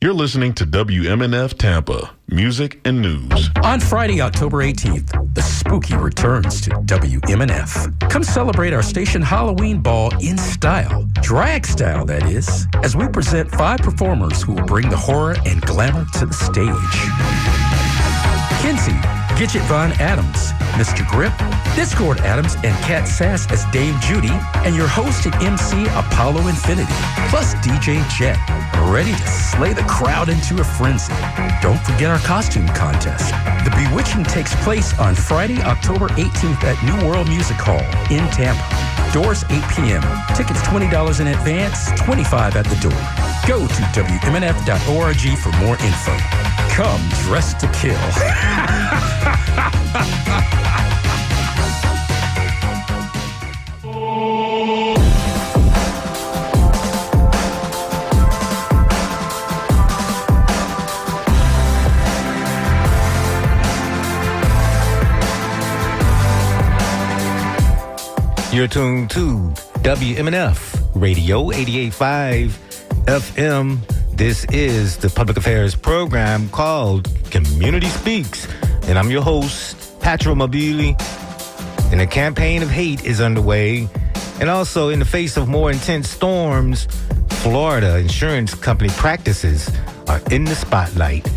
You're listening to WMNF Tampa, music and news. On Friday, October 18th, the spooky returns to WMNF. Come celebrate our station Halloween ball in style, drag style that is, as we present 5 performers who will bring the horror and glamour to the stage. Kinsey, Gidget Von Adams, Mr. Grip, Discord Adams, and Kat Sass as Dame Judy, and your host and MC Apollo Infinity, plus DJ Jet, ready to slay the crowd into a frenzy. Don't forget our costume contest. The Bewitching takes place on Friday, October 18th at New World Music Hall in Tampa. Doors 8 p.m. Tickets $20 in advance, $25 at the door. Go to WMNF.org for more info. Come dressed to kill. You're tuned to WMNF Radio 88.5 FM. This is the public affairs program called Community Speaks. And I'm your host, Patro Mobili. And a campaign of hate is underway. And also, in the face of more intense storms, Florida insurance company practices are in the spotlight.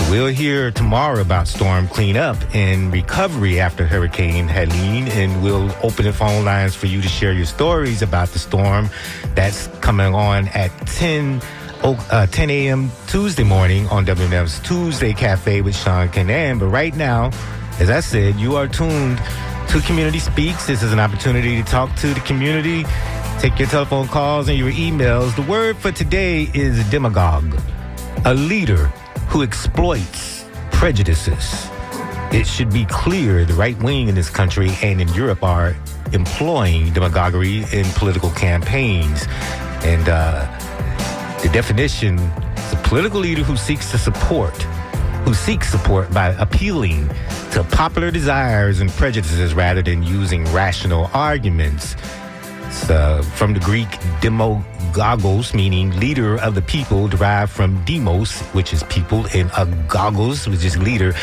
We'll hear tomorrow about storm cleanup and recovery after Hurricane Helene, and we'll open the phone lines for you to share your stories about the storm. That's coming on at 10 a.m. Tuesday morning on WMF's Tuesday Cafe with Sean Canan. But right now, as I said, you are tuned to Community Speaks. This is an opportunity to talk to the community, take your telephone calls and your emails. The word for today is demagogue, a leader who exploits prejudices. It should be clear the right wing in this country and in Europe are employing demagoguery in political campaigns. And the definition is a political leader who seeks support by appealing to popular desires and prejudices rather than using rational arguments. From the Greek demagogos, meaning leader of the people, derived from demos, which is people, and agogos, which is leader.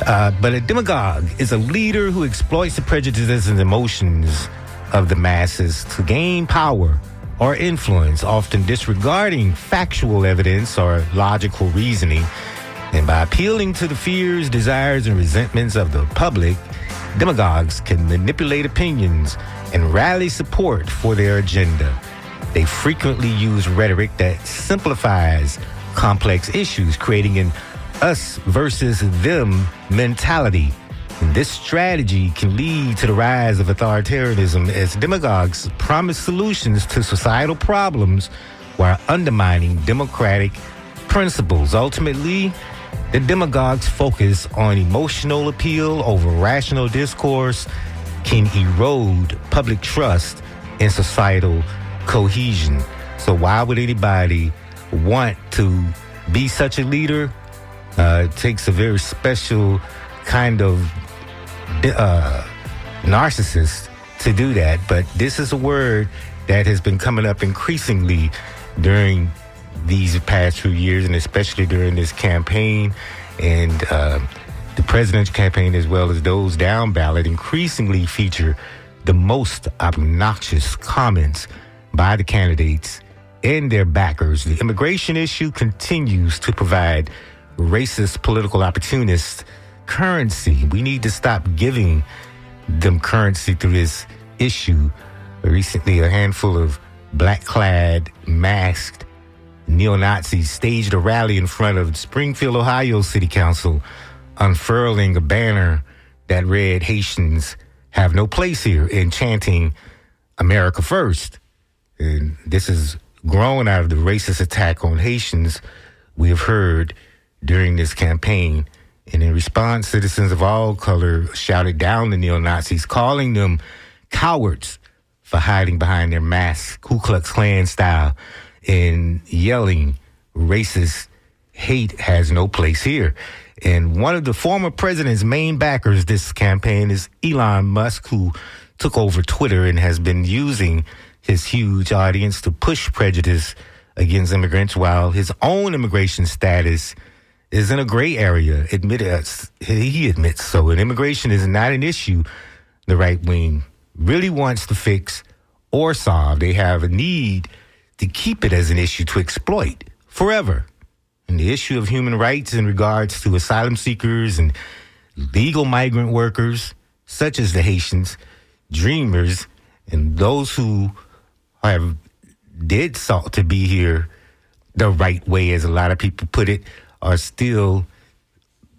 But a demagogue is a leader who exploits the prejudices and emotions of the masses to gain power or influence, often disregarding factual evidence or logical reasoning. And by appealing to the fears, desires, and resentments of the public, demagogues can manipulate opinions and rally support for their agenda. They frequently use rhetoric that simplifies complex issues, creating an us versus them mentality. And this strategy can lead to the rise of authoritarianism as demagogues promise solutions to societal problems while undermining democratic principles. Ultimately, the demagogues' focus on emotional appeal over rational discourse can erode public trust and societal cohesion. So why would anybody want to be such a leader? It takes a very special kind of narcissist to do that. But this is a word that has been coming up increasingly during these past few years, and especially during this campaign. And the president's campaign, as well as those down ballot, increasingly feature the most obnoxious comments by the candidates and their backers. The immigration issue continues to provide racist political opportunists currency. We need to stop giving them currency through this issue. Recently, a handful of black-clad, masked neo-Nazis staged a rally in front of Springfield, Ohio City Council, unfurling a banner that read, "Haitians have no place here," and chanting, "America first." And this is grown out of the racist attack on Haitians we have heard during this campaign. And in response, citizens of all color shouted down the neo-Nazis, calling them cowards for hiding behind their masks, Ku Klux Klan style, and yelling, "Racist hate has no place here." And one of the former president's main backers this campaign is Elon Musk, who took over Twitter and has been using his huge audience to push prejudice against immigrants, while his own immigration status is in a gray area. He admits so. And immigration is not an issue the right wing really wants to fix or solve. They have a need to keep it as an issue to exploit forever. And the issue of human rights in regards to asylum seekers and legal migrant workers, such as the Haitians, dreamers, and those who did sought to be here the right way, as a lot of people put it, are still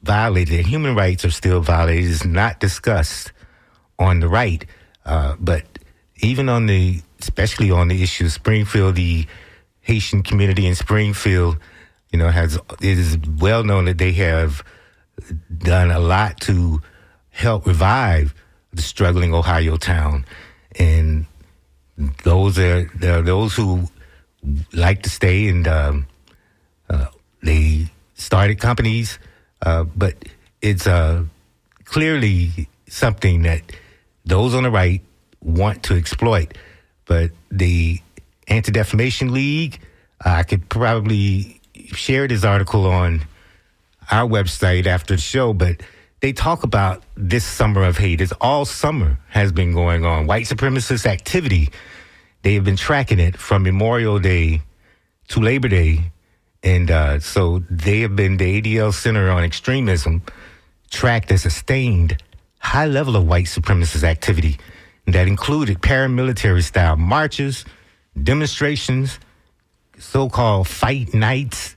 violated. Their human rights are still violated. It's not discussed on the right. But even especially on the issue of Springfield, the Haitian community in Springfield, it is well known that they have done a lot to help revive the struggling Ohio town. And there are those who like to stay, and they started companies, but it's clearly something that those on the right want to exploit. But the Anti-Defamation League, I could probably share this article on our website after the show, but they talk about this summer of hate. It's all summer has been going on. White supremacist activity, they have been tracking it from Memorial Day to Labor Day. And so they have been, the ADL Center on Extremism, tracked a sustained high level of white supremacist activity that included paramilitary-style marches, demonstrations, so-called fight nights,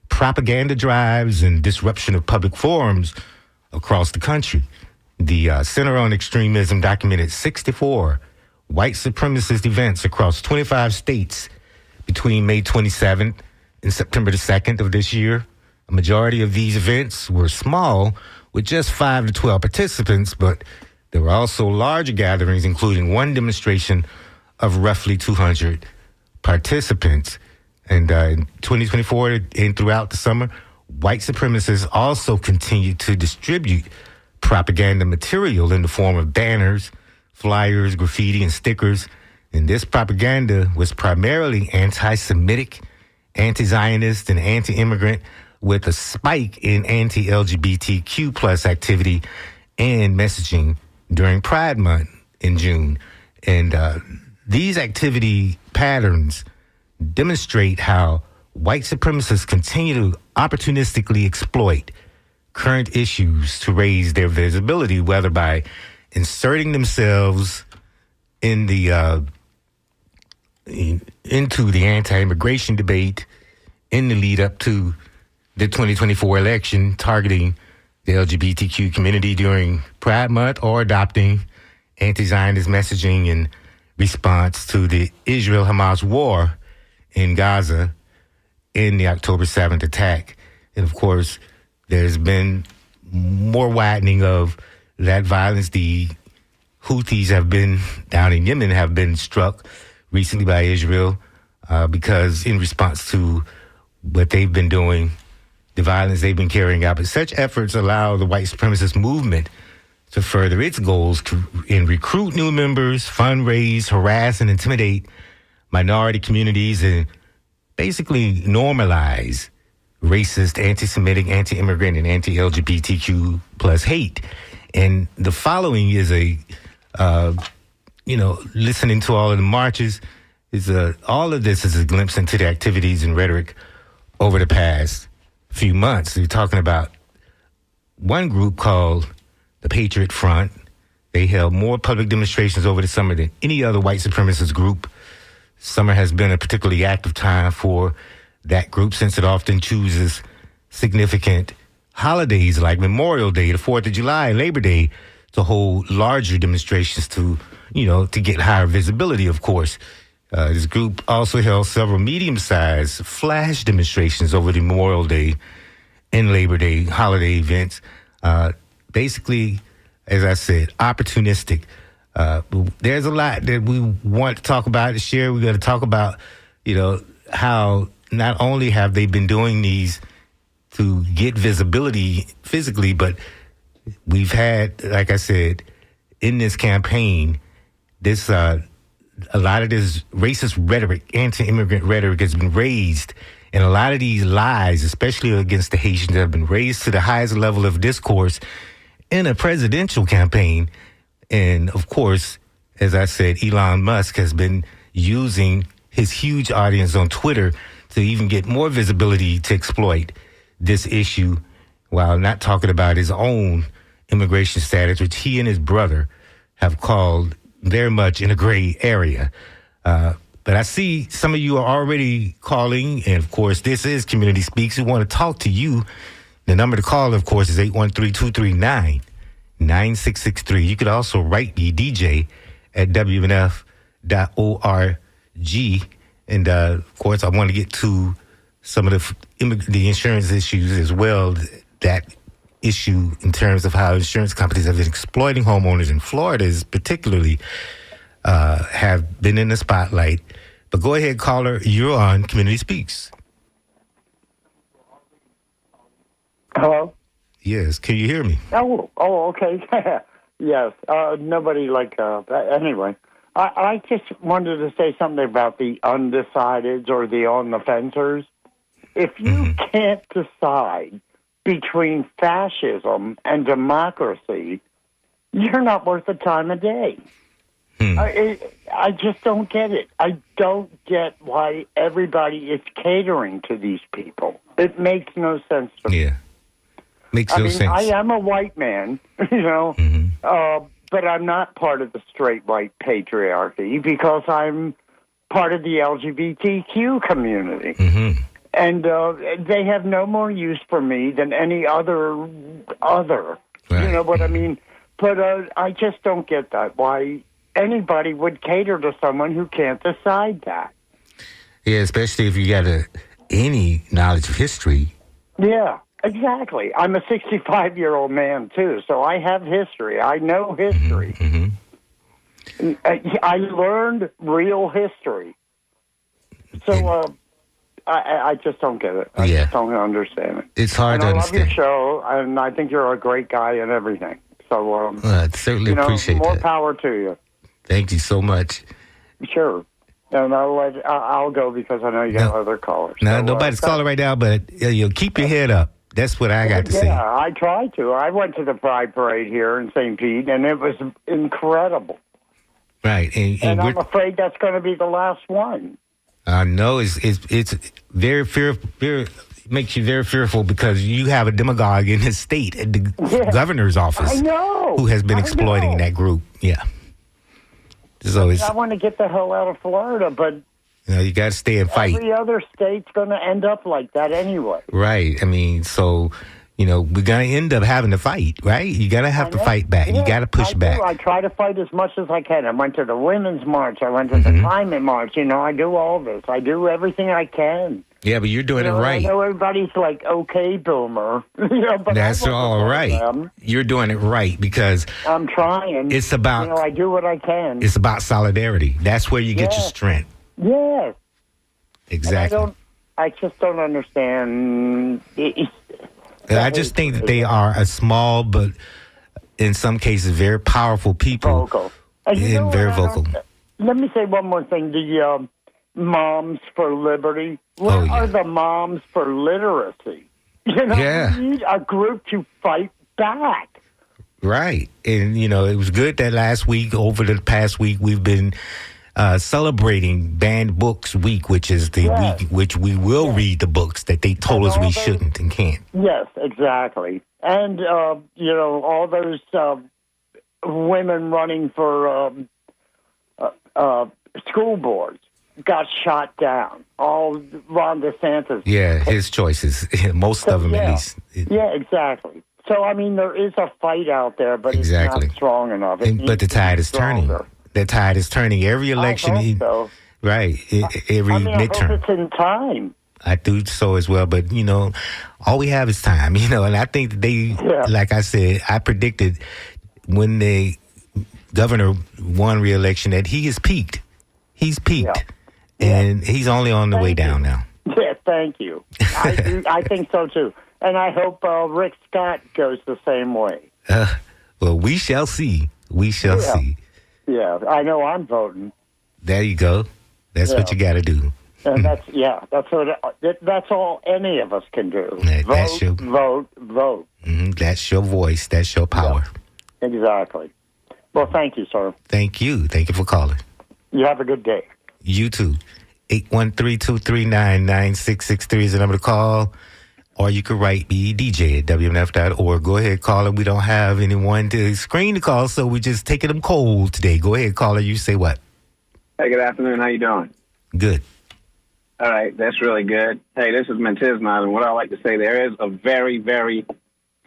propaganda drives, and disruption of public forums across the country. The Center on Extremism documented 64 white supremacist events across 25 states between May 27th and September the 2nd of this year. A majority of these events were small, with just 5 to 12 participants, but there were also larger gatherings, including one demonstration of roughly 200 participants. And in 2024 and throughout the summer, white supremacists also continued to distribute propaganda material in the form of banners, flyers, graffiti, and stickers. And this propaganda was primarily anti-Semitic, anti-Zionist, and anti-immigrant, with a spike in anti-LGBTQ plus activity and messaging during Pride Month in June. And these activity patterns demonstrate how white supremacists continue to opportunistically exploit current issues to raise their visibility, whether by inserting themselves in the into the anti-immigration debate in the lead up to the 2024 election, targeting the LGBTQ community during Pride Month, or adopting anti-Zionist messaging in response to the Israel-Hamas war in Gaza in the October 7th attack. And of course, there's been more widening of that violence. The Houthis down in Yemen have been struck recently by Israel because in response to what they've been doing, the violence they've been carrying out. But such efforts allow the white supremacist movement to further its goals and recruit new members, fundraise, harass, and intimidate minority communities, and basically normalize racist, anti-Semitic, anti-immigrant, and anti-LGBTQ plus hate. And the following is listening to all of the marches, all of this is a glimpse into the activities and rhetoric over the past few months. We're talking about one group called the Patriot Front. They held more public demonstrations over the summer than any other white supremacist group. Summer has been a particularly active time for that group, since it often chooses significant holidays like Memorial Day, the 4th of July, Labor Day, to hold larger demonstrations to get higher visibility, of course. This group also held several medium-sized flash demonstrations over the Memorial Day and Labor Day holiday events. Basically, as I said, opportunistic. There's a lot that we want to talk about, to share. We're going to talk about, how not only have they been doing these to get visibility physically, but we've had, like I said, in this campaign, this a lot of this racist rhetoric, anti-immigrant rhetoric has been raised. And a lot of these lies, especially against the Haitians, have been raised to the highest level of discourse in a presidential campaign. And, of course, as I said, Elon Musk has been using his huge audience on Twitter to even get more visibility to exploit this issue while not talking about his own immigration status, which he and his brother have called very much in a gray area. But I see some of you are already calling, and, of course, this is Community Speaks. We want to talk to you. The number to call, of course, is 813-239-9663. You could also write me, DJ, at WMNF.org. And, of course, I want to get to some of the insurance issues as well. That issue in terms of how insurance companies have been exploiting homeowners in Florida is particularly have been in the spotlight. But go ahead, caller. You're on Community Speaks. Hello? Yes. Can you hear me? Oh, okay. Yes. Nobody anyway. I just wanted to say something about the undecideds or the on the fencers. If you can't decide between fascism and democracy, you're not worth the time of day. I just don't get it. I don't get why everybody is catering to these people. It makes no sense to me. Yeah. Makes no sense. I am a white man, but I'm not part of the straight white patriarchy because I'm part of the LGBTQ community. And they have no more use for me than any other. Right. You know what I mean? But I just don't get that. Why anybody would cater to someone who can't decide that. Yeah, especially if you got any knowledge of history. Yeah, exactly. I'm a 65-year-old man, too, so I have history. I know history. I learned real history. So I just don't get it. I just don't understand it. It's hard to understand. I love your show, and I think you're a great guy and everything. So, I certainly appreciate more that. Power to you. Thank you so much. Sure. And I'll go because I know you got other callers. No, nobody's calling right now, but keep your head up. That's what I got to say. Yeah, I tried to. I went to the Pride Parade here in St. Pete, and it was incredible. Right. And I'm afraid that's going to be the last one. I know. It's very fearful. Makes you very fearful because you have a demagogue in his state at the governor's office. I know. Who has been exploiting that group. Yeah. So I want to get the hell out of Florida, but you got to stay and fight. Every other state's going to end up like that anyway. Right. I mean, so we're going to end up having to fight, right? You got to have to fight back. Yeah, you got to push back. I try to fight as much as I can. I went to the Women's March. I went to the Climate March. I do all this. I do everything I can. Yeah, but you're doing it right. I know everybody's like, okay, boomer. But that's all right. You're doing it right because I'm trying. It's about, I do what I can. It's about solidarity. That's where you get your strength. Yes. Exactly. I just don't understand. I just think that they are a small, but in some cases, very powerful people. Vocal. And very vocal. Let me say one more thing. The Moms for Liberty. Where are the Moms for Literacy? We need a group to fight back. Right. And, it was good that over the past week, we've been celebrating Banned Books Week, which is the week which we will read the books that they told us we shouldn't and can't. Yes, exactly. And, all those women running for school boards got shot down. All Ron DeSantis. Yeah, his choices. Most of them, at least. Yeah, exactly. So, there is a fight out there, but it's not strong enough. But the tide is turning. The tide is turning. Every election. I hope so. Right. Every midterm. I hope it's in time. I do so as well. But, all we have is time, and I think that like I said, I predicted when the governor won re-election that he has peaked. He's peaked. Yeah. And he's only on the way down now. Yeah, thank you. I think so, too. And I hope Rick Scott goes the same way. Well, we shall see. We shall see. Yeah, I know I'm voting. There you go. That's what you got to do. And that's all any of us can do. Vote. That's your voice. That's your power. Yeah, exactly. Well, thank you, sir. Thank you. Thank you for calling. You have a good day. You too. 813-239-9663 is the number to call. Or you could write me, DJ at WMNF.org. Go ahead, caller. We don't have anyone to screen the call, so we're just taking them cold today. Go ahead, caller. You say what? Hey, good afternoon. How you doing? Good. All right, that's really good. Hey, this is Mentizna, and what I like to say, there is a very, very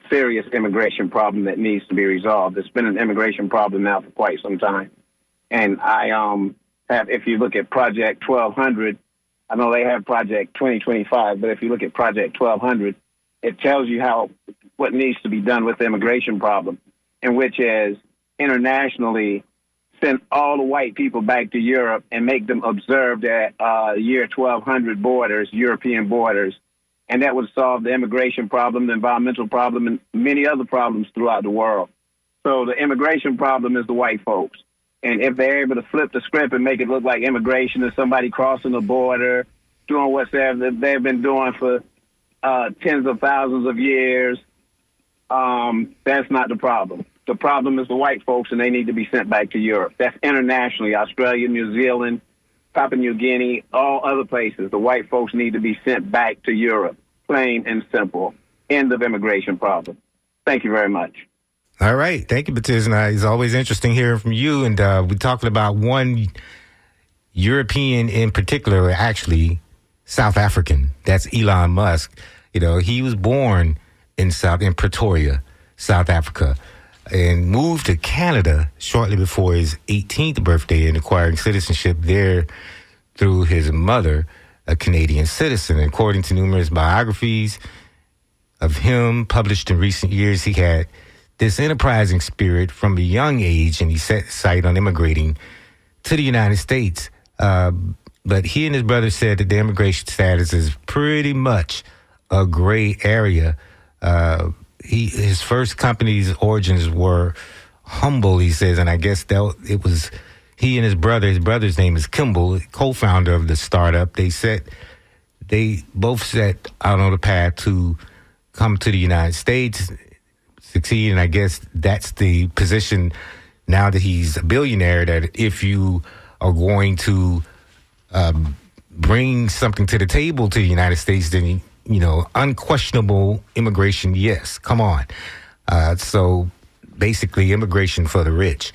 serious immigration problem that needs to be resolved. It's been an immigration problem now for quite some time. And I have, if you look at Project 1200, I know they have Project 2025, but if you look at Project 1200, it tells you what needs to be done with the immigration problem, and which is internationally send all the white people back to Europe and make them observed at year 1200 borders, European borders. And that would solve the immigration problem, the environmental problem, and many other problems throughout the world. So the immigration problem is the white folks. And if they're able to flip the script and make it look like immigration is somebody crossing the border, doing what they've been doing for tens of thousands of years, that's not the problem. The problem is the white folks, and they need to be sent back to Europe. That's internationally, Australia, New Zealand, Papua New Guinea, all other places. The white folks need to be sent back to Europe, plain and simple. End of immigration problem. Thank you very much. All right. Thank you, Batizna. It's always interesting hearing from you. And we're talking about one European in particular, actually South African. That's Elon Musk. You know, he was born in Pretoria, South Africa, and moved to Canada shortly before his 18th birthday and acquiring citizenship there through his mother, a Canadian citizen. According to numerous biographies of him published in recent years, he had this enterprising spirit from a young age, and he set sight on immigrating to the United States. But he and his brother said that the immigration status is pretty much a gray area. His first company's origins were humble, he says, and I guess it was he and his brother. His brother's name is Kimball, co-founder of the startup. They both set out on the path to come to the United States, succeed, and I guess that's the position now that he's a billionaire, that if you are going to bring something to the table to the United States, then unquestionable immigration, yes, come on. So basically immigration for the rich.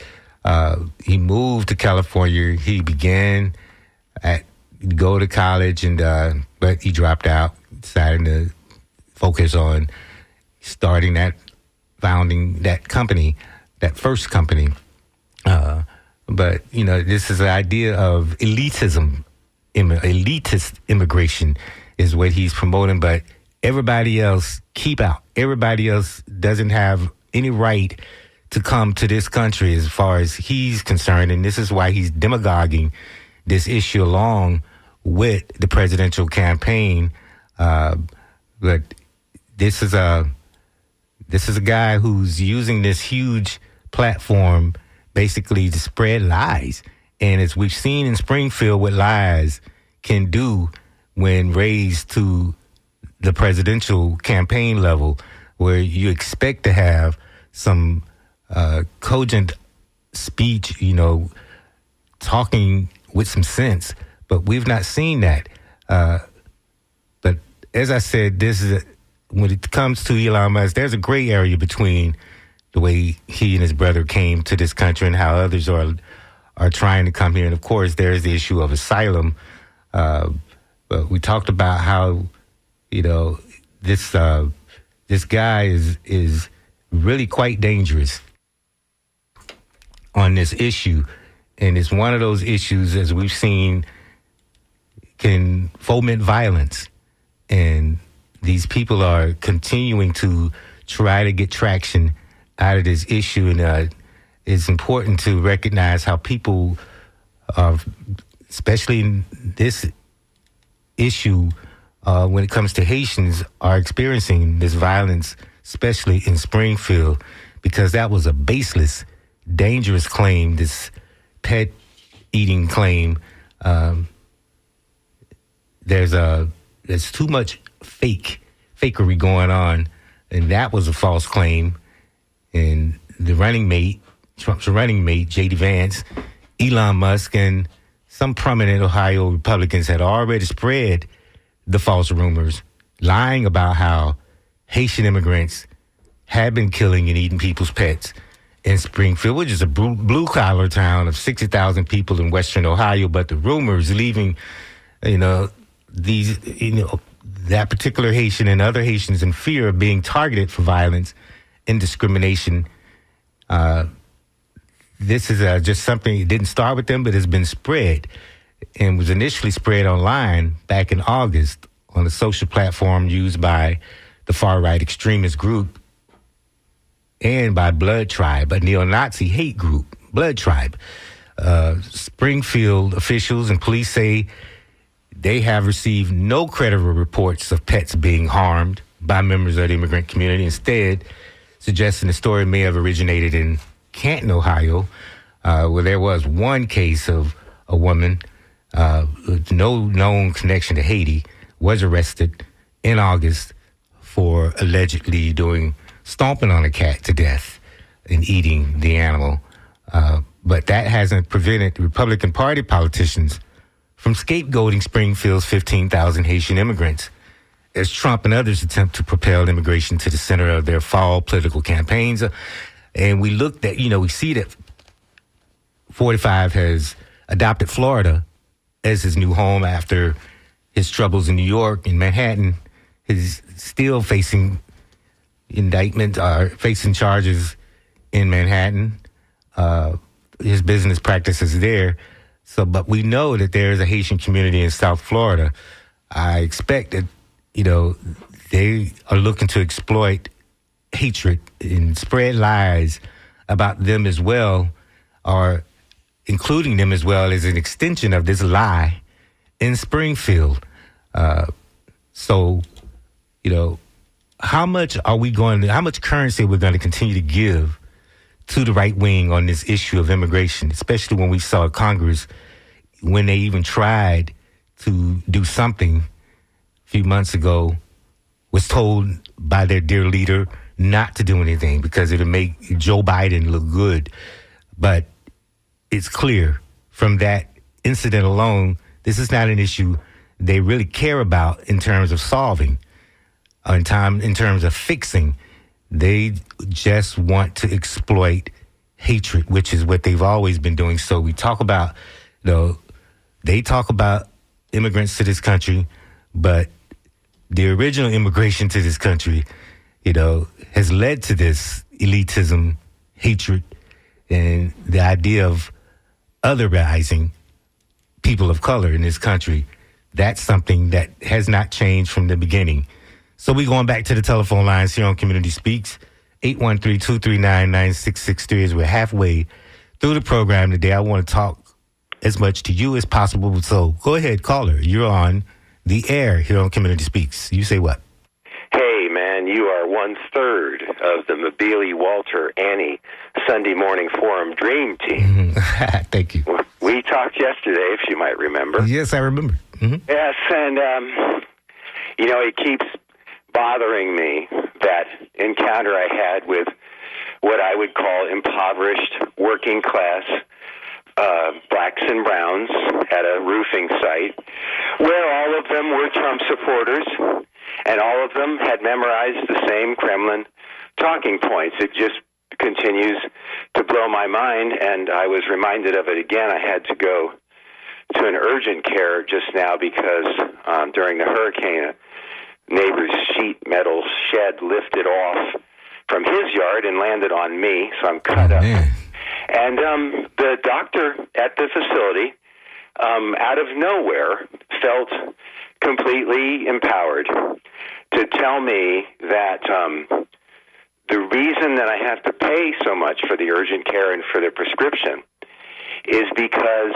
He moved to California. He began go to college, but he dropped out, decided to focus on founding that company, that first company. But, this is the idea of elitist immigration is what he's promoting, but everybody else keep out. Everybody else doesn't have any right to come to this country as far as he's concerned, and this is why he's demagoguing this issue along with the presidential campaign. But this is a guy who's using this huge platform basically to spread lies, and as we've seen in Springfield, what lies can do when raised to the presidential campaign level, where you expect to have some cogent speech, talking with some sense, but we've not seen that. But as I said, when it comes to Elon Musk, there's a gray area between the way he and his brother came to this country and how others are trying to come here. And of course, there's the issue of asylum. But we talked about how, this guy is really quite dangerous on this issue. And it's one of those issues, as we've seen, can foment violence. And these people are continuing to try to get traction out of this issue. And it's important to recognize how people, especially in this issue, when it comes to Haitians, are experiencing this violence, especially in Springfield, because that was a baseless, dangerous claim, this pet eating claim. There's too much fakery going on, and that was a false claim. And Trump's running mate, J.D. Vance, Elon Musk, and some prominent Ohio Republicans had already spread the false rumors, lying about how Haitian immigrants had been killing and eating people's pets in Springfield, which is a blue-collar town of 60,000 people in western Ohio. But the rumors leaving, that particular Haitian and other Haitians in fear of being targeted for violence and discrimination. This is just something, it didn't start with them, but has been spread and was initially spread online back in August on a social platform used by the far-right extremist group and by Blood Tribe, a neo-Nazi hate group, Blood Tribe. Springfield officials and police say they have received no credible reports of pets being harmed by members of the immigrant community, instead suggesting the story may have originated in Canton, Ohio, where there was one case of a woman with no known connection to Haiti was arrested in August for allegedly stomping on a cat to death and eating the animal. But that hasn't prevented the Republican Party politicians from scapegoating Springfield's 15,000 Haitian immigrants as Trump and others attempt to propel immigration to the center of their fall political campaigns. And we looked at, we see that 45 has adopted Florida as his new home after his troubles in New York and Manhattan. He's still facing indictment, facing charges in Manhattan. His business practices there. But we know that there is a Haitian community in South Florida. I expect that, they are looking to exploit hatred and spread lies about them as well, or including them as well as an extension of this lie in Springfield. How much currency are we going to continue to give to the right wing on this issue of immigration, especially when we saw Congress, when they even tried to do something a few months ago, was told by their dear leader not to do anything because it would make Joe Biden look good. But it's clear from that incident alone, this is not an issue they really care about in terms of solving, in terms of fixing. They just want to exploit hatred, which is what they've always been doing. So we talk about, they talk about immigrants to this country, but the original immigration to this country, has led to this elitism, hatred, and the idea of otherizing people of color in this country. That's something that has not changed from the beginning. So we're going back to the telephone lines here on Community Speaks, 813-239-9663. As we're halfway through the program today, I want to talk as much to you as possible. So go ahead, caller. You're on the air here on Community Speaks. You say what? Hey, man, you are 1/3 of the Mabili, Walter, Annie Sunday Morning Forum Dream Team. Thank you. We talked yesterday, if you might remember. Yes, I remember. Mm-hmm. Yes, and, it keeps bothering me, that encounter I had with what I would call impoverished working class blacks and browns at a roofing site, where all of them were Trump supporters, and all of them had memorized the same Kremlin talking points. It just continues to blow my mind, and I was reminded of it again. I had to go to an urgent care just now because during the hurricane, a neighbor's sheet metal shed lifted off from his yard and landed on me, so I'm cut up. Man. And the doctor at the facility, out of nowhere, felt completely empowered to tell me that the reason that I have to pay so much for the urgent care and for the prescription is because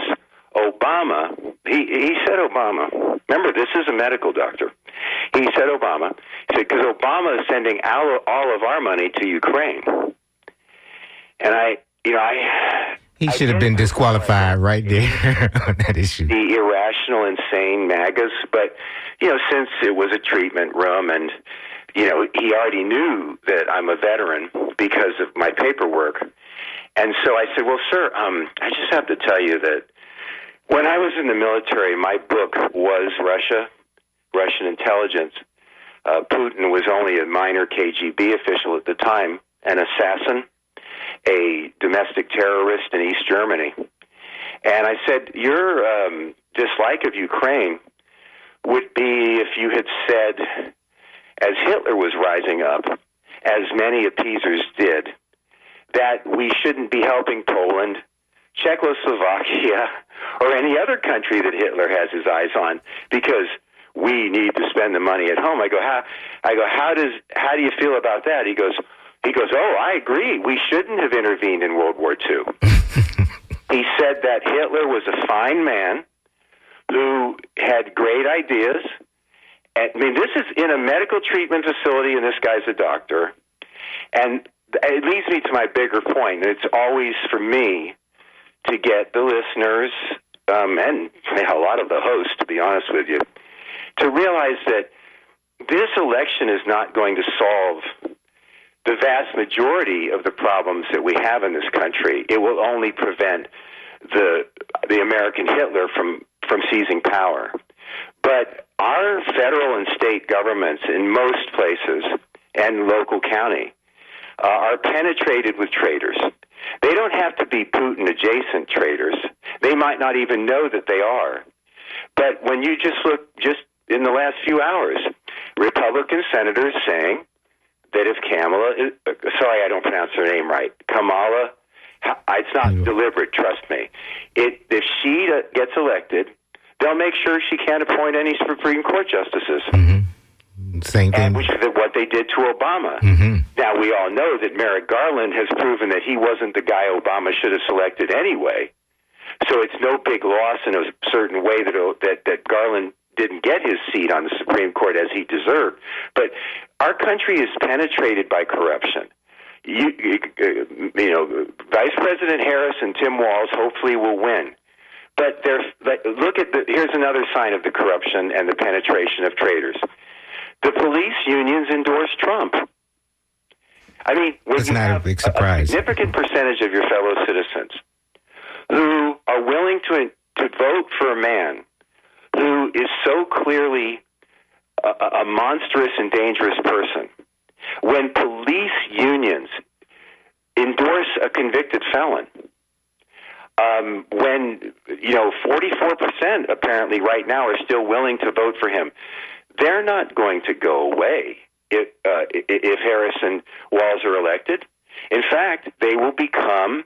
Obama, he said Obama, remember, this is a medical doctor. He said Obama, he said, because Obama is sending all of our money to Ukraine. And He should have been disqualified right there on that issue. The irrational, insane MAGAs, but, since it was a treatment room and, he already knew that I'm a veteran because of my paperwork. And so I said, well, sir, I just have to tell you that when I was in the military, my book was Russian intelligence. Putin was only a minor KGB official at the time, an assassin, a domestic terrorist in East Germany. And I said, your dislike of Ukraine would be if you had said, as Hitler was rising up, as many appeasers did, that we shouldn't be helping Poland, Czechoslovakia, or any other country that Hitler has his eyes on, because we need to spend the money at home. I go, how do you feel about that? He goes, oh, I agree. We shouldn't have intervened in World War II. He said that Hitler was a fine man who had great ideas. I mean, this is in a medical treatment facility, and this guy's a doctor. And it leads me to my bigger point. It's always for me to get the listeners, and a lot of the hosts, to be honest with you, to realize that this election is not going to solve the vast majority of the problems that we have in this country. It will only prevent the American Hitler from seizing power. But our federal and state governments in most places and local county are penetrated with traitors. They don't have to be Putin-adjacent traitors. They might not even know that they are. But when you just look, just in the last few hours, Republican senators saying that if sorry, I don't pronounce her name right, Kamala, it's not deliberate, trust me. If she gets elected, they'll make sure she can't appoint any Supreme Court justices. Mm-hmm. Same thing. Which is what they did to Obama. Mm-hmm. Now, we all know that Merrick Garland has proven that he wasn't the guy Obama should have selected anyway. So it's no big loss in a certain way that Garland didn't get his seat on the Supreme Court as he deserved. But our country is penetrated by corruption. Vice President Harris and Tim Walz hopefully will win. But here's another sign of the corruption and the penetration of traitors. The police unions endorse Trump. I mean, when That's you not have a big surprise. A significant percentage of your fellow citizens who are willing to vote for a man who is so clearly a monstrous and dangerous person, when police unions endorse a convicted felon, when 44% apparently right now are still willing to vote for him, they're not going to go away if Harris and Walz are elected. In fact, they will become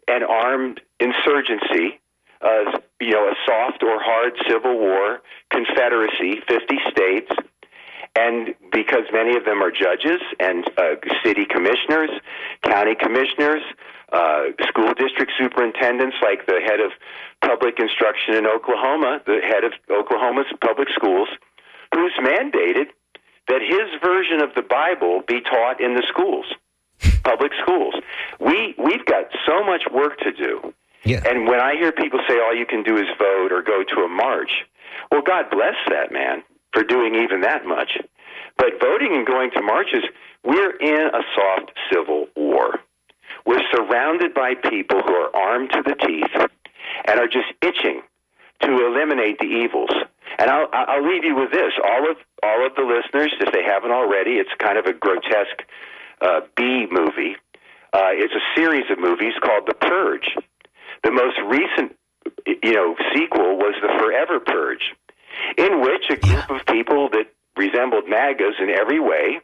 an armed insurgency, a soft or hard civil war, confederacy, 50 states, and because many of them are judges and city commissioners, county commissioners, school district superintendents, like the head of public instruction in Oklahoma, the head of Oklahoma's public schools, who's mandated that his version of the Bible be taught in the schools, public schools. We've got so much work to do. Yeah. And when I hear people say all you can do is vote or go to a march, well, God bless that man for doing even that much. But voting and going to marches, we're in a soft civil war. We're surrounded by people who are armed to the teeth and are just itching to eliminate the evils. And I'll leave you with this. All of the listeners, if they haven't already, it's kind of a grotesque B movie. It's a series of movies called The Purge. The most recent, sequel was The Forever Purge, in which a group of people that resembled MAGAs in every way,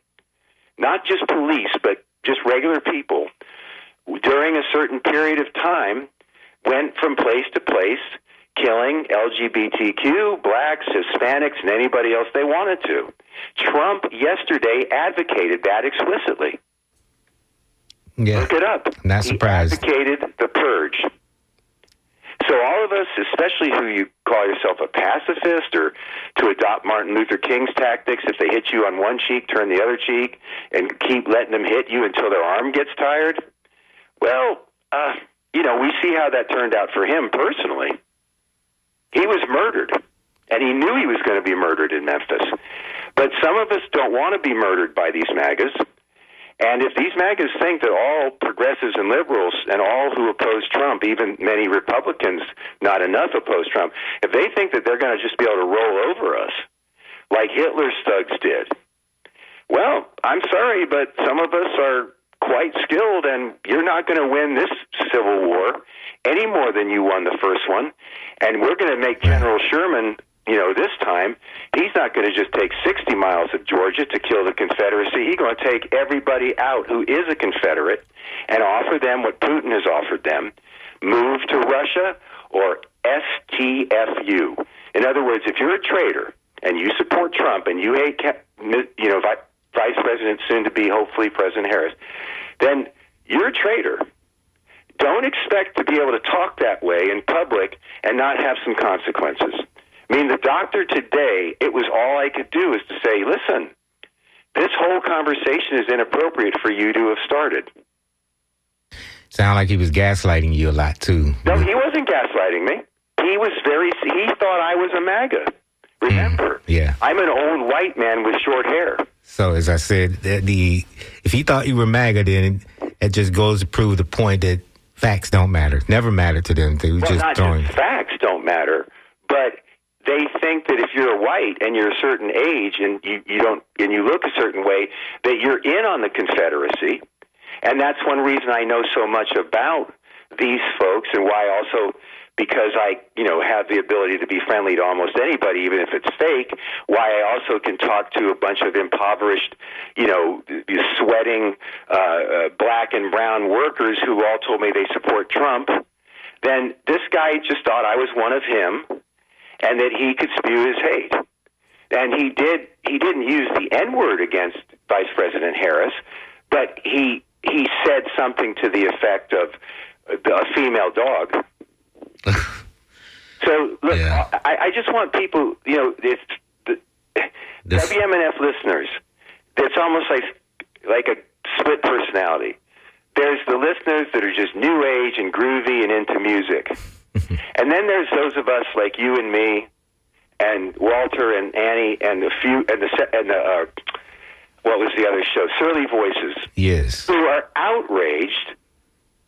not just police, but just regular people, during a certain period of time, went from place to place, killing LGBTQ, blacks, Hispanics, and anybody else they wanted to. Trump yesterday advocated that explicitly. Yeah. Look it up. Not surprised. He advocated the purge. So all of us, especially who you call yourself a pacifist or to adopt Martin Luther King's tactics, if they hit you on one cheek, turn the other cheek, and keep letting them hit you until their arm gets tired, well, we see how that turned out for him personally. He was murdered, and he knew he was going to be murdered in Memphis. But some of us don't want to be murdered by these MAGAs. And if these MAGAs think that all progressives and liberals and all who oppose Trump, even many Republicans, not enough oppose Trump, if they think that they're going to just be able to roll over us like Hitler's thugs did, well, I'm sorry, but some of us are quite skilled, and you're not going to win this civil war any more than you won the first one. And we're going to make General Sherman, this time, he's not going to just take 60 miles of Georgia to kill the Confederacy. He's going to take everybody out who is a Confederate and offer them what Putin has offered them: move to Russia or STFU. In other words, if you're a traitor and you support Trump and you hate, Vice President, soon to be, hopefully, President Harris, then you're a traitor. Don't expect to be able to talk that way in public and not have some consequences. I mean, the doctor today, it was all I could do is to say, listen, this whole conversation is inappropriate for you to have started. Sound like he was gaslighting you a lot, too. No, he wasn't gaslighting me. He thought I was a MAGA. Remember, I'm an old white man with short hair. So, as I said, if he thought you were MAGA, then it just goes to prove the point that facts don't matter. Never mattered to them. They were just throwing. Just facts don't matter, but they think that if you're white and you're a certain age and you look a certain way, that you're in on the Confederacy. And that's one reason I know so much about these folks, and why also, because I, have the ability to be friendly to almost anybody, even if it's fake, why I also can talk to a bunch of impoverished, sweating black and brown workers who all told me they support Trump. Then this guy just thought I was one of him, and that he could spew his hate. And he didn't use the N-word against Vice President Harris, but he said something to the effect of a female dog. So, look, I just want people, WMNF listeners, it's almost like a split personality. There's the listeners that are just new age and groovy and into music. And then there's those of us like you and me and Walter and Annie and what was the other show? Surly Voices. Yes. Who are outraged,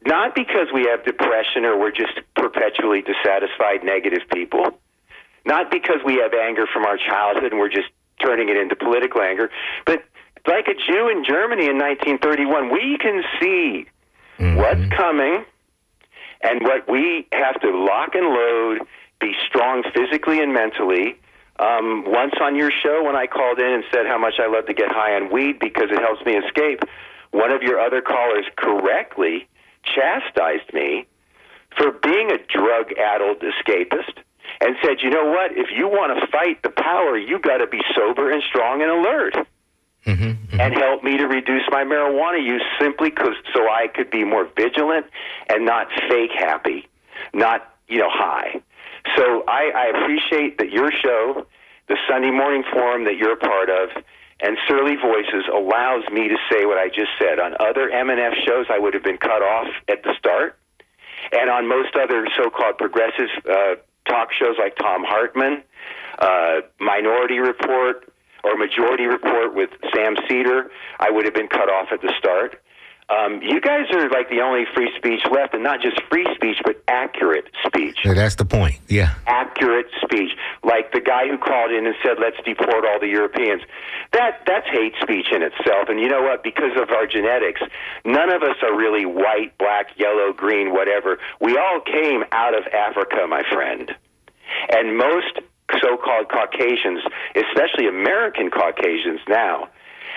not because we have depression or we're just perpetually dissatisfied, negative people, not because we have anger from our childhood and we're just turning it into political anger, but like a Jew in Germany in 1931, we can see what's coming and what we have to lock and load, be strong physically and mentally. Once on your show, when I called in and said how much I love to get high on weed because it helps me escape, one of your other callers correctly chastised me for being a drug-addled escapist and said, you know what, if you want to fight the power, you got to be sober and strong and alert. And help me to reduce my marijuana use simply so I could be more vigilant and not fake happy, not, high. So I appreciate that your show, the Sunday Morning Forum that you're a part of, and Surly Voices allows me to say what I just said. On other MNF shows, I would have been cut off at the start. And on most other so-called progressive talk shows like Tom Hartman, Minority Report, or Majority Report with Sam Cedar, I would have been cut off at the start. You guys are like the only free speech left, and not just free speech, but accurate speech. Yeah, that's the point, yeah. Accurate speech. Like the guy who called in and said, let's deport all the Europeans. That's hate speech in itself. And you know what? Because of our genetics, none of us are really white, black, yellow, green, whatever. We all came out of Africa, my friend. And most so-called Caucasians, especially American Caucasians now,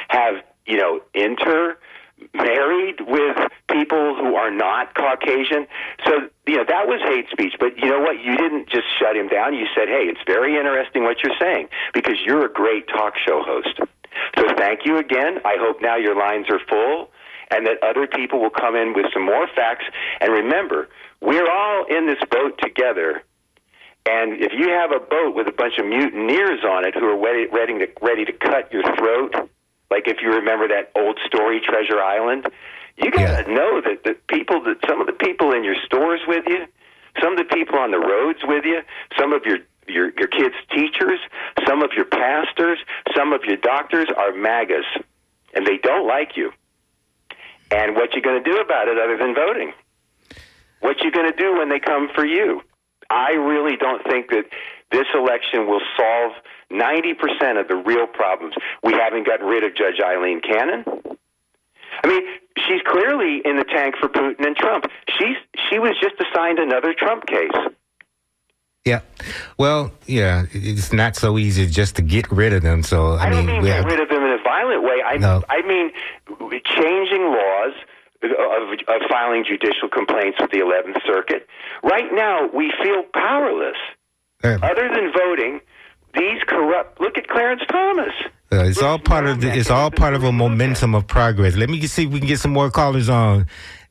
have, intermarried with people who are not Caucasian. So, that was hate speech. But you know what? You didn't just shut him down. You said, hey, it's very interesting what you're saying because you're a great talk show host. So thank you again. I hope now your lines are full and that other people will come in with some more facts. And remember, we're all in this boat together. And if you have a boat with a bunch of mutineers on it who are ready to cut your throat, like if you remember that old story, Treasure Island, You got to know that some of the people in your stores with you, some of the people on the roads with you, some of your kids' teachers, some of your pastors, some of your doctors are MAGAs, and they don't like you. And what you going to do about it other than voting? What you going to do when they come for you? I really don't think that this election will solve 90% of the real problems. We haven't gotten rid of Judge Eileen Cannon. I mean, she's clearly in the tank for Putin and Trump. She was just assigned another Trump case. Yeah. Well, yeah, it's not so easy just to get rid of them. So I don't mean get rid of them in a violent way. I mean changing laws of filing judicial complaints with the 11th Circuit. Right now, we feel powerless. Other than voting, these corrupt. Look at Clarence Thomas. It's all part of a momentum of progress. Let me see if we can get some more callers on.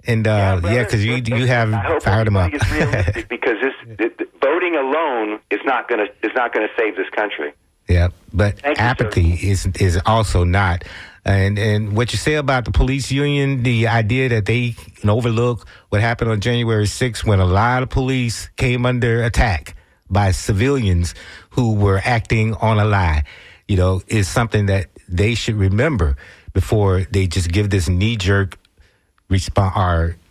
And because you have fired them up. It's realistic because voting alone is not going to save this country. Yeah, but apathy is also not. And what you say about the police union, the idea that they can overlook what happened on January 6th when a lot of police came under attack by civilians who were acting on a lie, is something that they should remember before they just give this knee-jerk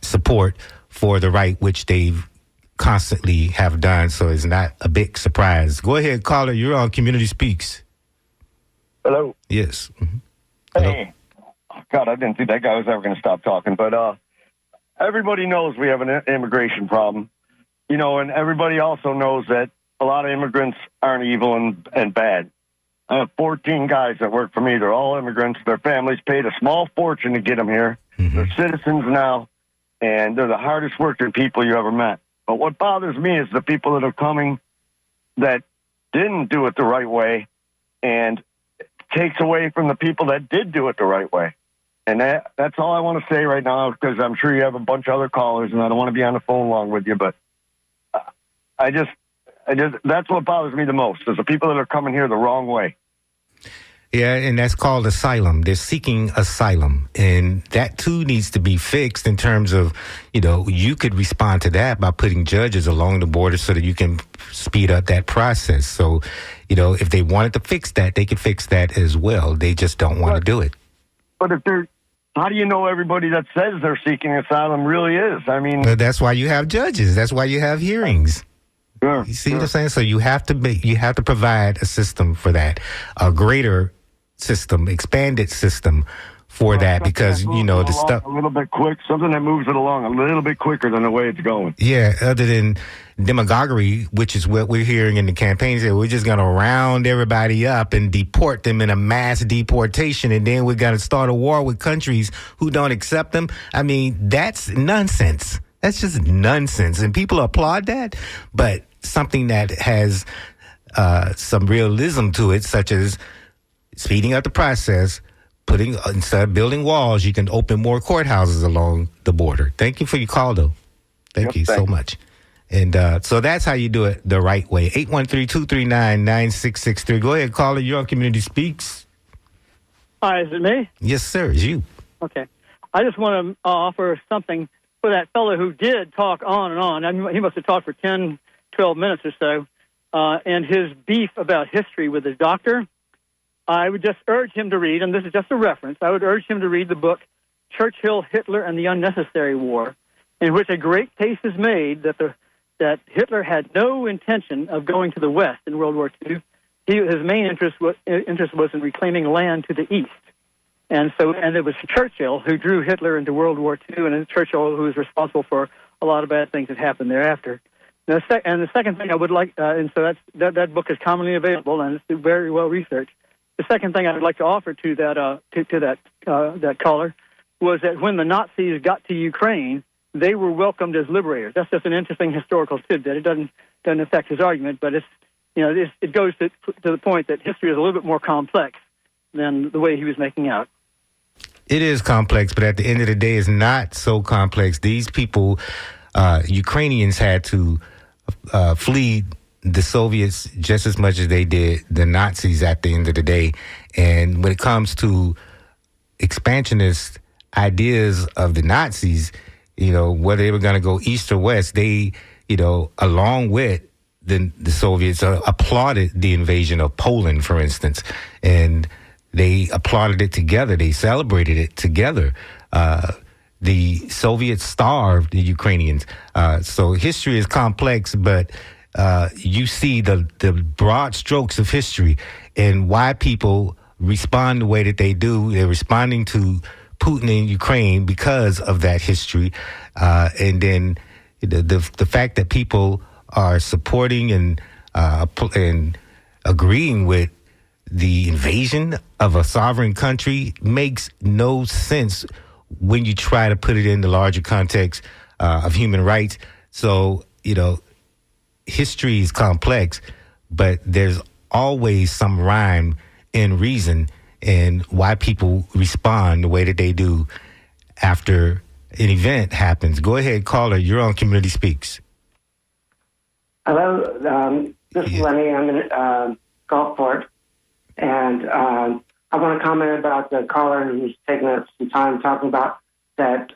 support for the right, which they've constantly have done. So it's not a big surprise. Go ahead, caller. You're on Community Speaks. Hello. Yes. Mm-hmm. Hey. God, I didn't think that guy was ever going to stop talking. But everybody knows we have an immigration problem, and everybody also knows that a lot of immigrants aren't evil and bad. I have 14 guys that work for me. They're all immigrants. Their families paid a small fortune to get them here. Mm-hmm. They're citizens now, and they're the hardest working people you ever met. But what bothers me is the people that are coming that didn't do it the right way, and takes away from the people that did do it the right way. And that's all I want to say right now, because I'm sure you have a bunch of other callers, and I don't want to be on the phone long with you, but I just that's what bothers me the most, is the people that are coming here the wrong way. Yeah, and that's called asylum. They're seeking asylum. And that, too, needs to be fixed in terms of, you could respond to that by putting judges along the border so that you can speed up that process. So, if they wanted to fix that, they could fix that as well. They just don't want to do it. But how do you know everybody that says they're seeking asylum really is? I mean... Well, that's why you have judges. That's why you have hearings. Sure, you see what I'm saying? So you have to provide a system for that, a greater system, expanded system for that, because the stuff a little bit quick, something that moves it along a little bit quicker than the way it's going. Yeah, other than demagoguery, which is what we're hearing in the campaigns, that we're just going to round everybody up and deport them in a mass deportation, and then we're going to start a war with countries who don't accept them. I mean, that's nonsense. That's just nonsense, and people applaud that. But something that has some realism to it, such as speeding up the process, instead of building walls, you can open more courthouses along the border. Thank you for your call, though. Thank you so much. And so that's how you do it the right way. 813-239-9663. Go ahead, caller. You're on Community Speaks. Hi, is it me? Yes, sir. It's you. Okay. I just want to offer something for that fellow who did talk on and on. I mean, he must have talked for 10, 12 minutes or so, and his beef about history with his doctor. I would just urge him to read, and this is just a reference, I would urge him to read the book Churchill, Hitler, and the Unnecessary War, in which a great case is made that Hitler had no intention of going to the West in World War II. His main interest was in reclaiming land to the East. And it was Churchill who drew Hitler into World War II, and it's Churchill who was responsible for a lot of bad things that happened thereafter. And the second thing I would like, and so that book is commonly available, and it's very well researched. The second thing I would like to offer to that caller was that when the Nazis got to Ukraine, they were welcomed as liberators. That's just an interesting historical tidbit. It doesn't affect his argument, but it goes to the point that history is a little bit more complex than the way he was making out. It is complex, but at the end of the day, it's not so complex. These people, Ukrainians, had to flee the Soviets just as much as they did the Nazis at the end of the day. And when it comes to expansionists, ideas of the Nazis, whether they were going to go east or west, they, along with the Soviets, applauded the invasion of Poland, for instance, and they applauded it together. They celebrated it together. The Soviets starved the Ukrainians. So history is complex, but you see the broad strokes of history and why people respond the way that they do. They're responding to Putin in Ukraine because of that history. And then the fact that people are supporting and agreeing with the invasion of a sovereign country makes no sense when you try to put it in the larger context of human rights. So, history is complex, but there's always some rhyme and reason and why people respond the way that they do after an event happens. Go ahead, caller. You're on Community Speaks. Hello, this is Lenny. I'm in Gulfport, and I want to comment about the caller who's taking up some time talking about that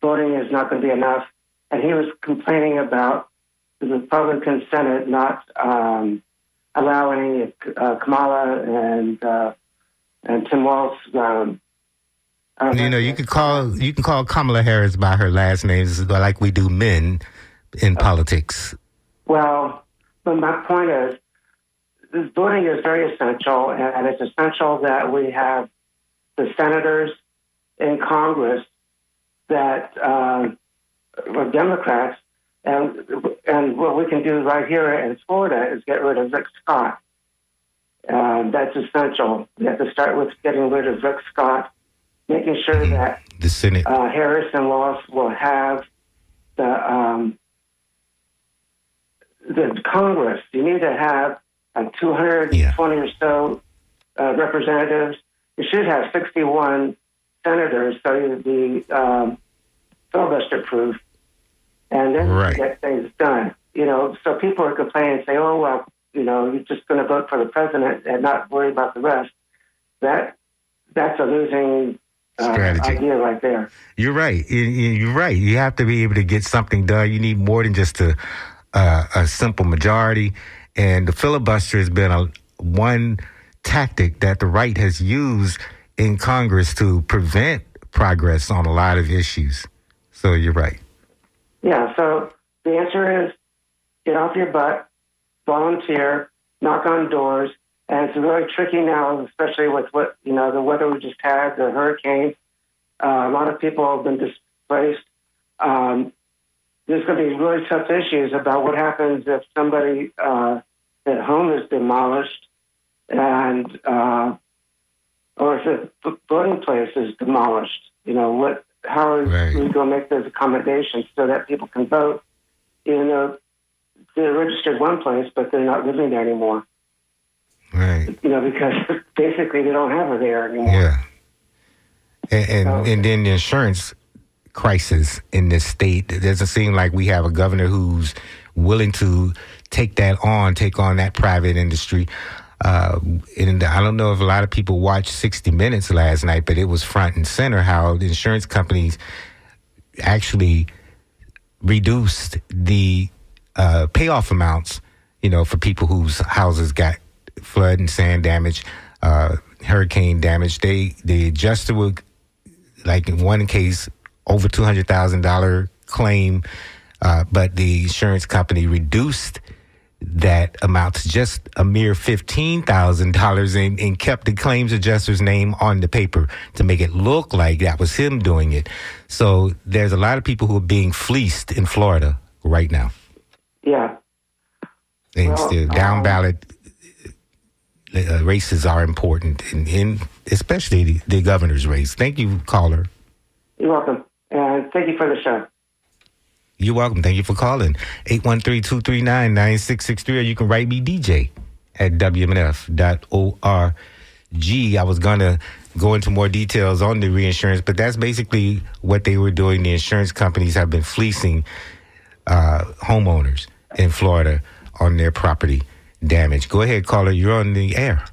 voting is not going to be enough, and he was complaining about the Republican Senate not allowing Kamala and Tim Walz. You can call Kamala Harris by her last name, like we do men in politics. Well, but my point is, this voting is very essential, and it's essential that we have the senators in Congress that are Democrats, and what we can do right here in Florida is get rid of Rick Scott. That's essential. We have to start with getting rid of Rick Scott, making sure that the Senate, Harris and Walz will have the Congress. You need to have 220 or so representatives. You should have 61 senators, so you'd be filibuster proof, and then you get things done. So people are complaining and say, "Oh well, you're just going to vote for the president and not worry about the rest." That's a losing strategy idea right there. You're right. You're right. You have to be able to get something done. You need more than just a simple majority. And the filibuster has been one tactic that the right has used in Congress to prevent progress on a lot of issues. So you're right. Yeah, so the answer is get off your butt, volunteer, knock on doors. And it's really tricky now, especially with what, the weather we just had, the hurricane. A lot of people have been displaced. There's going to be really tough issues about what happens if somebody at home is demolished and or if the voting place is demolished. How are we going to make those accommodations so that people can vote, even though they're registered one place, but they're not living there anymore? Right. Because basically they don't have it there anymore. Yeah. And then the insurance crisis in this state, it doesn't seem like we have a governor who's willing to take on that private industry. And I don't know if a lot of people watched 60 Minutes last night, but it was front and center how the insurance companies actually reduced the payoff amounts, for people whose houses got flood and sand damage, hurricane damage. They adjusted with, like in one case, over $200,000 claim, but the insurance company reduced that amount to just a mere $15,000 and kept the claims adjuster's name on the paper to make it look like that was him doing it. So there's a lot of people who are being fleeced in Florida right now. Yeah. And still down ballot races are important, and especially the governor's race. Thank you, caller. You're welcome. And thank you for the show. You're welcome. Thank you for calling. 813-239-9663, or you can write me DJ at WMNF.org. I was going to go into more details on the reinsurance, but that's basically what they were doing. The insurance companies have been fleecing homeowners in Florida on their property damage. Go ahead, caller. You're on the air.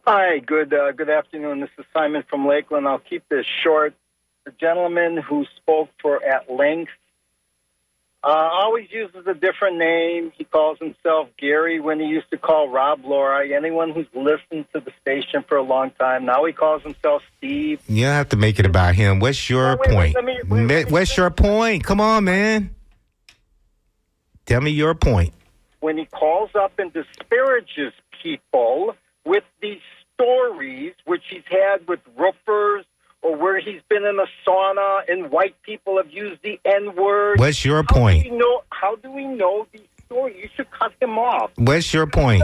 Hi, good afternoon. This is Simon from Lakeland. I'll keep this short. The gentleman who spoke for at length always uses a different name. He calls himself Gary when he used to call Rob Lori. Anyone who's listened to the station for a long time, now he calls himself Steve. You don't have to make it about him. What's your point? What's your point? Come on, man. Tell me your point. When he calls up and disparages people with these stories, which he's had with roofers, or where he's been in a sauna and white people have used the N-word. What's your point? How do we know these stories? You should cut them off. What's your point?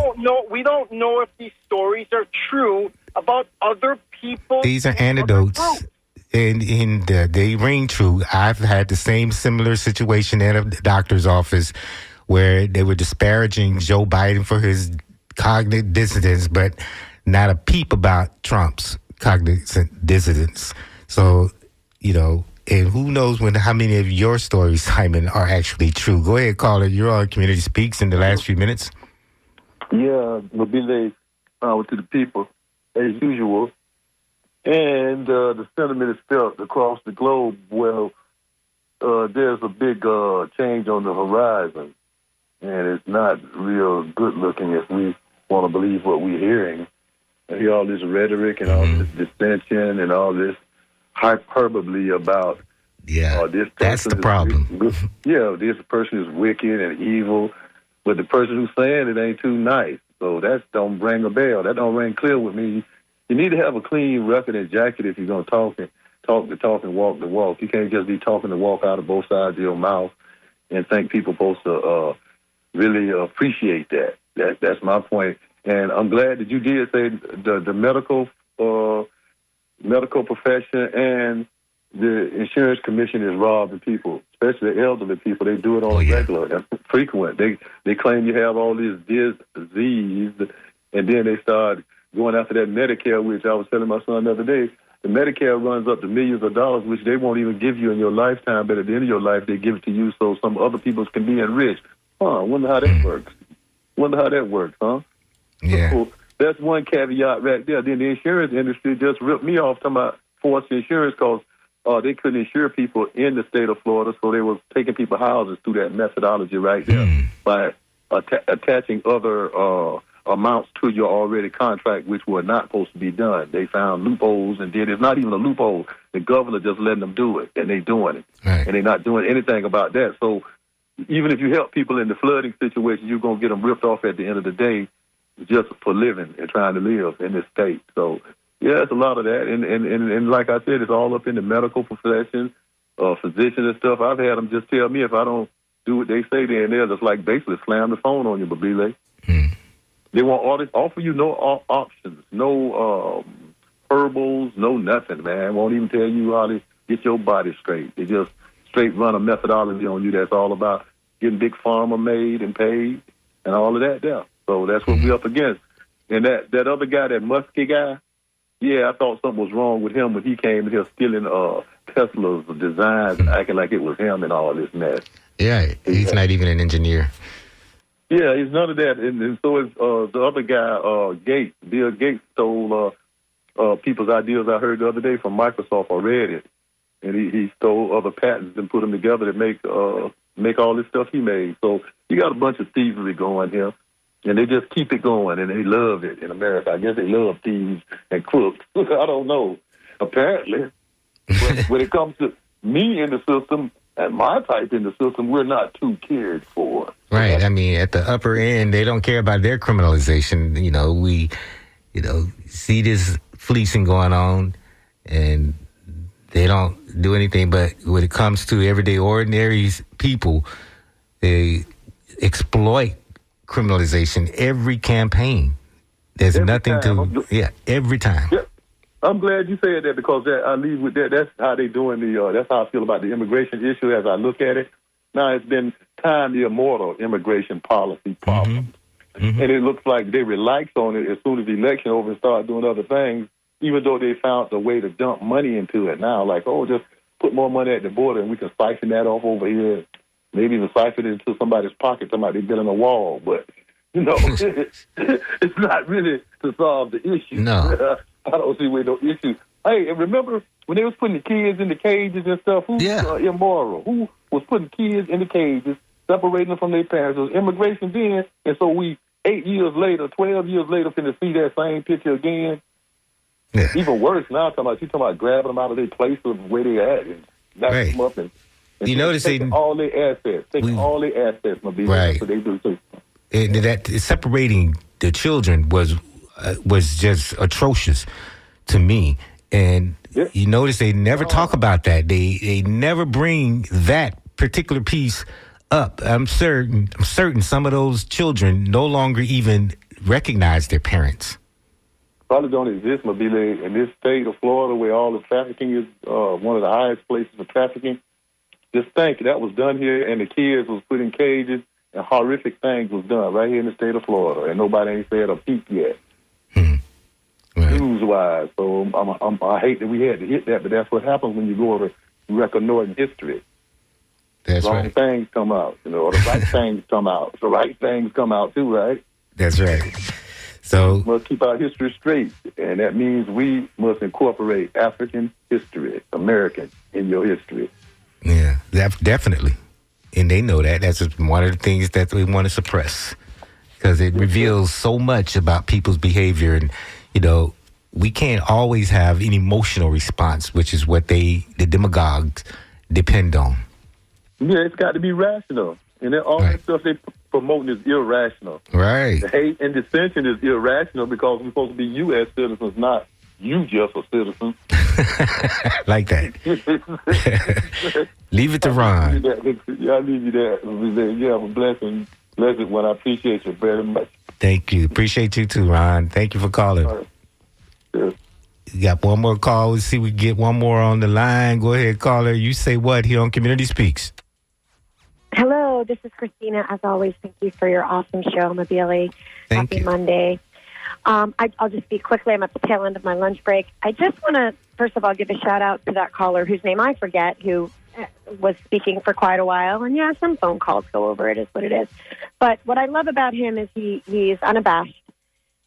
We don't know if these stories are true about other people. These are anecdotes. And they ring true. I've had the same similar situation at a doctor's office where they were disparaging Joe Biden for his cognitive dissonance, but not a peep about Trump's cognitive dissonance. So, and who knows how many of your stories, Simon, are actually true. Go ahead, caller. You're on Community Speaks in the last few minutes. Yeah, Mobile power to the people, as usual. And the sentiment is felt across the globe. Well, there's a big change on the horizon, and it's not real good looking if we want to believe what we're hearing. I hear all this rhetoric and all this dissension and all this hyperbole about this person. That's the problem. This person is wicked and evil, but the person who's saying it ain't too nice. So that don't ring a bell. That don't ring clear with me. You need to have a clean record and jacket if you're going to talk the talk and walk the walk. You can't just be talking the walk out of both sides of your mouth and think people supposed to really appreciate that. That's my point. And I'm glad that you did say the medical profession and the insurance commission is robbing people, especially the elderly people. They do it on a regular and frequent. They claim you have all this disease, and then they start going after that Medicare, which I was telling my son the other day. The Medicare runs up to millions of dollars, which they won't even give you in your lifetime, but at the end of your life, they give it to you so some other people can be enriched. Wonder how that works. Huh? Yeah. So that's one caveat right there. Then the insurance industry just ripped me off talking about forced insurance because they couldn't insure people in the state of Florida, so they were taking people's houses through that methodology right there by attaching other amounts to your already contract, which were not supposed to be done. They found loopholes and did. It's not even a loophole. The governor just letting them do it, and they doing it. Right. And they're not doing anything about that. So even if you help people in the flooding situation, you're going to get them ripped off at the end of the day just for living and trying to live in this state. So, yeah, it's a lot of that. And like I said, it's all up in the medical profession, physicians and stuff. I've had them just tell me if I don't do what they say, then they'll just like basically slam the phone on you, Babile. They won't offer you no options, no herbals, no nothing, man. Won't even tell you how to get your body straight. They just straight run a methodology on you that's all about getting big pharma made and paid and all of that there. So that's what we're up against. And that other guy, that Muskie guy, yeah, I thought something was wrong with him when he came in here stealing Tesla's designs and acting like it was him and all this mess. Yeah, he's not even an engineer. Yeah, he's none of that. And so is the other guy, Gates. Bill Gates stole people's ideas I heard the other day from Microsoft. I read it. And he stole other patents and put them together to make all this stuff he made. So you got a bunch of thievery going here. And they just keep it going, and they love it in America. I guess they love thieves and crooks. I don't know. Apparently. But when it comes to me in the system and my type in the system, we're not too cared for. Right. I mean, at the upper end, they don't care about their criminalization. We, see this fleecing going on, and they don't do anything. But when it comes to everyday ordinary people, they exploit criminalization every campaign. There's every nothing time. Every time. Yeah. I'm glad you said that because I leave with that. That's how they doing that's how I feel about the immigration issue as I look at it. Now it's been time the immortal immigration policy problem. And it looks like they relax on it as soon as the election over and start doing other things, even though they found a way to dump money into it now. Like, just put more money at the border and we can siphon that off over here. Maybe even siphon it into somebody's pocket, somebody building a wall. But You know, it's not really to solve the issue. No. I don't see where no issue. Hey, and remember when they was putting the kids in the cages and stuff? Who's immoral? Who was putting kids in the cages, separating them from their parents? It was immigration then, and so we 8 years later, 12 years later, finna see that same picture again. Yeah. Even worse now. She's talking about grabbing them out of their place of where they at and knocking them up and you notice taking all their assets, all their assets. Right. That's what they do too. And that separating the children was just atrocious to me. And you notice they never talk about that. They never bring that particular piece up. I'm certain some of those children no longer even recognize their parents. Probably don't exist, Mobile, in this state of Florida where all the trafficking is one of the highest places for trafficking. Just think that was done here, and the kids was put in cages, and horrific things was done right here in the state of Florida, and nobody ain't said a peep yet. Right. News-wise, so I hate that we had to hit that, but that's what happens when you go over reconnoitering history. That's Wrong right. things come out, or the right things come out. The right things come out too, right? That's right. So we must keep our history straight, and that means we must incorporate African history, American, in your history. Yeah, definitely. And they know that. That's one of the things that we want to suppress because it reveals so much about people's behavior. And, we can't always have an emotional response, which is what the demagogues depend on. Yeah, it's got to be rational. And then all that stuff they promoting is irrational. Right. The hate and dissension is irrational because we're supposed to be U.S. citizens, not you just a citizen. Like that. Leave it to Ron. I leave you that. You have a blessed one. I appreciate you very much. Thank you. Appreciate you too, Ron. Thank you for calling. All right. Sure. You got one more call. Let's see if we can get one more on the line. Go ahead, caller. You say what here on Community Speaks? Hello, this is Christina. As always, thank you for your awesome show, Mobile. Happy Monday. I'll just speak quickly. I'm at the tail end of my lunch break. I just want to, first of all, give a shout-out to that caller whose name I forget, who was speaking for quite a while. And, yeah, some phone calls go over. It is what it is. But what I love about him is he's unabashed.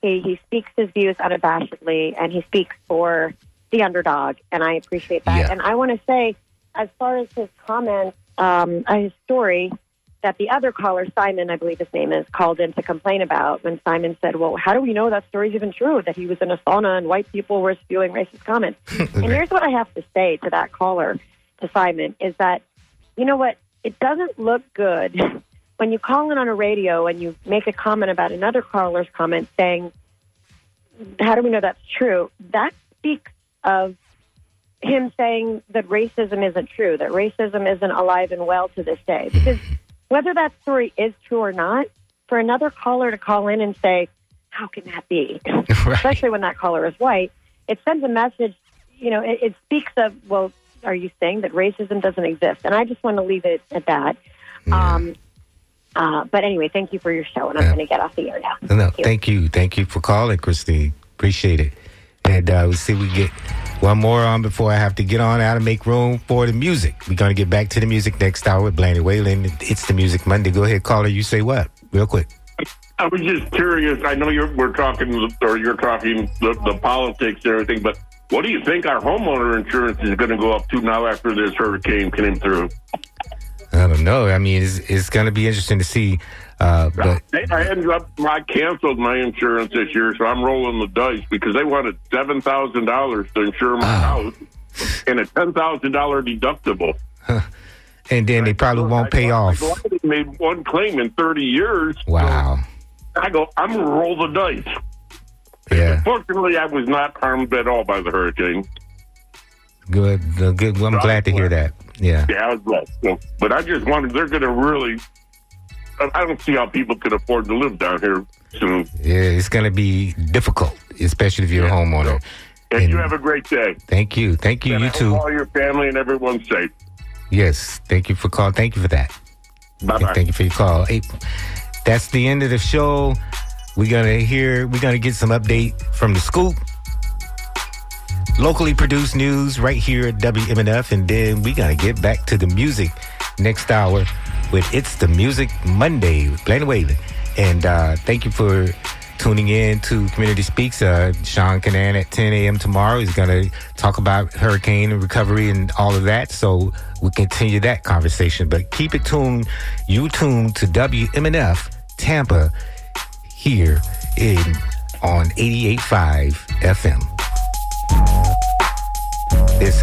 He speaks his views unabashedly, and he speaks for the underdog, and I appreciate that. Yeah. And I want to say, as far as his comments, his story that the other caller, Simon, I believe his name is, called in to complain about when Simon said, well, how do we know that story's even true, that he was in a sauna and white people were spewing racist comments? And here's what I have to say to that caller, to Simon, is that, you know what, it doesn't look good when you call in on a radio and you make a comment about another caller's comment saying, how do we know that's true? That speaks of him saying that racism isn't true, that racism isn't alive and well to this day. Because whether that story is true or not, for another caller to call in and say, how can that be? Right. Especially when that caller is white, it sends a message, it speaks of, well, are you saying that racism doesn't exist? And I just want to leave it at that. Yeah. But anyway, thank you for your show, and I'm going to get off the air now. No, thank you. Thank you for calling, Christine. Appreciate it. And we'll see if we get one more on before I have to get on out and make room for the music. We're going to get back to the music next hour with Blaney Whalen. It's the Music Monday. Go ahead, caller. You say what? Real quick. I was just curious. I know you're talking the politics and everything, but what do you think our homeowner insurance is going to go up to now after this hurricane came through? I don't know. I mean, it's going to be interesting to see. But I canceled my insurance this year, so I'm rolling the dice because they wanted $7,000 to insure my house and a $10,000 deductible. And then they probably won't pay off. I made one claim in 30 years. Wow. So I go, I'm going to roll the dice. Yeah. Fortunately, I was not harmed at all by the hurricane. Good. Good. Well, I'm glad to hear that. Yeah. Yeah, I was blessed. But I just wanted, they're going to really, I don't see how people could afford to live down here soon. Yeah, it's going to be difficult, especially if you're a homeowner. And you have a great day. Thank you. Thank you. And you too. All your family and everyone's safe. Yes. Thank you for calling. Thank you for that. Bye-bye. Thank you for your call. Hey, that's the end of the show. We're going to get some update from the scoop. Locally produced news right here at WMNF, and then we got to get back to the music next hour with It's the Music Monday with Blaney Whalen And thank you for tuning in to Community Speaks. Sean Canan at 10 a.m. tomorrow is going to talk about hurricane and recovery and all of that. So we'll continue that conversation. But keep it tuned. You tuned to WMNF Tampa here on 88.5 FM.